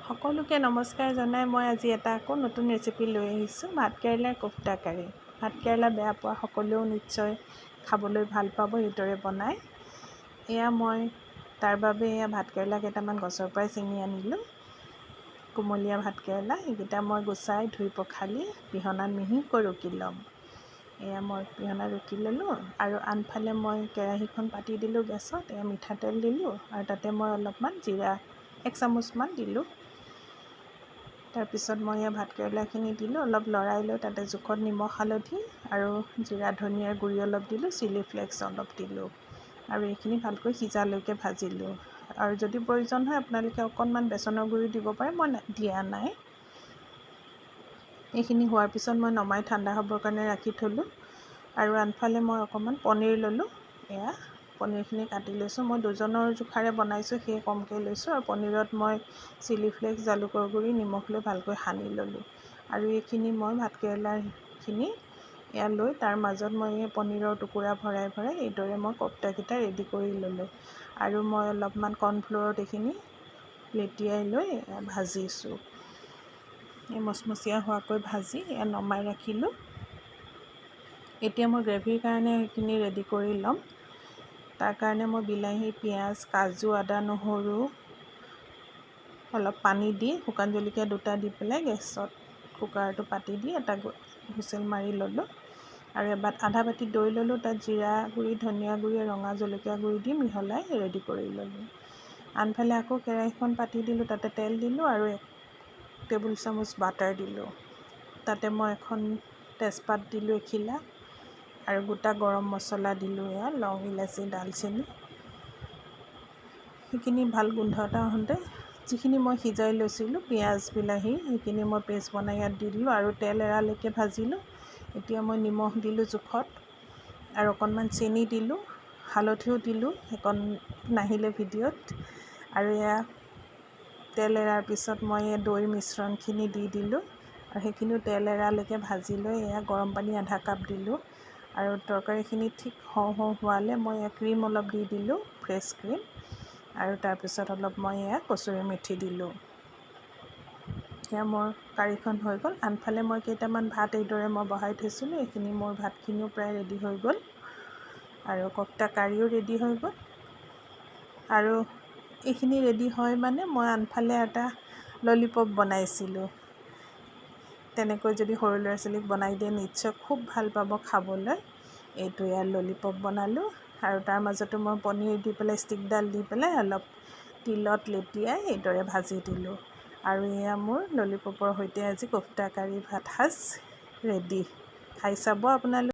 সকলোকে নমস্কাৰ জনাই মই আজি এটা আকৌ নতুন ৰেচিপি লৈ আহিছোঁ। ভাতকেৰেলাৰ কোফ্তা কাৰী। ভাতকেৰেলা বেয়া পোৱা সকলেও নিশ্চয় খাবলৈ ভাল পাব এইদৰে বনাই। মই তাৰ বাবে ভাতকেৰেলা কেইটামান গছৰ পৰাই ছিঙি আনিলোঁ। কুমলীয়া ভাতকেৰেলা এইকেইটা মই গুচাই ধুই পখালি পিহনাত মিহিকৈ ৰুকি ল'ম। মই পিহনাত ৰুকি ল'লোঁ আৰু আনফালে মই কেৰাহীখন পাতি দিলোঁ গেছত। মিঠাতেল দিলোঁ আৰু তাতে মই অলপমান জিৰা 1 চামুচমান দিলোঁ। তাৰপিছত মই ভাতকেৰেলাখিনি দিলোঁ, অলপ লৰাই লৈ তাতে জোখত নিমখ হালধি আৰু জিৰা ধনিয়াৰ গুড়ি অলপ দিলোঁ, চিলি ফ্লেক্স অলপ দিলোঁ আৰু এইখিনি ভালকৈ সিজালৈকে ভাজিলোঁ। আৰু যদি প্ৰয়োজন হয় আপোনালোকে অকণমান বেচনৰ গুড়ি দিব পাৰে, মই দিয়া নাই। এইখিনি হোৱাৰ পিছত মই নমাই ঠাণ্ডা হ'বৰ কাৰণে ৰাখি থ'লোঁ আৰু আনফালে মই অকণমান পনীৰ ল'লোঁ। পনীৰখিনি কাটি লৈছোঁ। মই দুজনৰ জোখাৰে বনাইছোঁ, সেয়ে কমকৈ লৈছোঁ আৰু পনীৰত মই চিলি ফ্লেক্স, জালুকৰ গুড়ি, নিমখ লৈ ভালকৈ সানি ল'লোঁ আৰু এইখিনি মই ভাতকেৰেলাখিনি লৈ তাৰ মাজত মই পনীৰৰ টুকুৰা ভৰাই ভৰাই এইদৰে মই কোফ্তাকেইটা ৰেডি কৰি ল'লোঁ আৰু মই অলপমান কৰ্ণফ্ল'ৰত এইখিনি লেটিয়াই লৈ ভাজিছোঁ। মচমচীয়া হোৱাকৈ ভাজি নমাই ৰাখিলোঁ। এতিয়া মই গ্ৰেভিৰ কাৰণে সেইখিনি ৰেডি কৰি ল'ম। তাৰ কাৰণে মই বিলাহী, পিঁয়াজ, কাজু, আদা, নহৰু অলপ পানী দি শুকান জলকীয়া 2টা দি পেলাই গেছত কুকাৰটো পাতি দি এটা হুইচেল মাৰি ল'লোঁ আৰু আধা বাতি দৈ ল'লোঁ। তাত জিৰা গুড়ি, ধনিয়া গুড়ি, ৰঙা জলকীয়া গুড়ি দি মিহলাই ৰেডি কৰি ল'লোঁ। আনফালে আকৌ কেৰাহীখন পাতি দিলোঁ, তাতে তেল দিলোঁ আৰু 1 টেবুল চামুচ বাটাৰ দিলোঁ। তাতে মই এখন তেজপাত দিলোঁ এখিলা আৰু গোটা গৰম মছলা দিলোঁ, লং, ইলাচি, ডালচেনি। সেইখিনি ভাল গোন্ধ এটা আহোঁতে যিখিনি মই সিজাই লৈছিলোঁ পিঁয়াজ, বিলাহী, সেইখিনি মই পেষ্ট বনাই ইয়াত দি দিলোঁ আৰু তেল এৰালৈকে ভাজিলোঁ। এতিয়া মই নিমখ দিলোঁ জোখত আৰু অকণমান চেনি দিলোঁ, হালধিও দিলোঁ, সেইকণ নাহিলে ভিডিঅ'ত। আৰু তেল এৰাৰ পিছত মই দৈৰ মিশ্ৰণখিনি দি দিলোঁ আৰু সেইখিনিও তেল এৰালৈকে ভাজি লৈ গৰম পানী আধা কাপ দিলোঁ আৰু তৰকাৰীখিনি ঠিক হওঁ হোৱালে মই ক্ৰীম অলপ দি দিলোঁ, ফ্ৰেছ ক্ৰীম আৰু তাৰপিছত অলপ মই কচুৰি মেথি দিলোঁ। মোৰ কাৰীখন হৈ গ'ল। আনফালে মই কেইটামান ভাত এইদৰে মই বহাই থৈছিলোঁ। এইখিনি মোৰ ভাতখিনিও প্ৰায় ৰেডি হৈ গ'ল আৰু কোফ্তা কাৰীও ৰেডি হৈ গ'ল। আৰু এইখিনি ৰেডি হয় মানে মই আনফালে এটা ললিপপ বনাইছিলোঁ। তেনেকৈ যদি সৰু ল'ৰা ছোৱালীক বনাই দিয়ে নিশ্চয় খুব ভাল পাব খাবলৈ। এইটো ললিপপ বনালোঁ আৰু তাৰ মাজতো মই পনীৰ দি পেলাই ষ্টিকডাল দি পেলাই অলপ তিলত লেটিয়াই এইদৰে ভাজি দিলোঁ আৰু মোৰ ললিপপৰ সৈতে আজি কোফ্তা কাৰী ভাত সাজ ৰেডি। খাই চাব আপোনালোকে।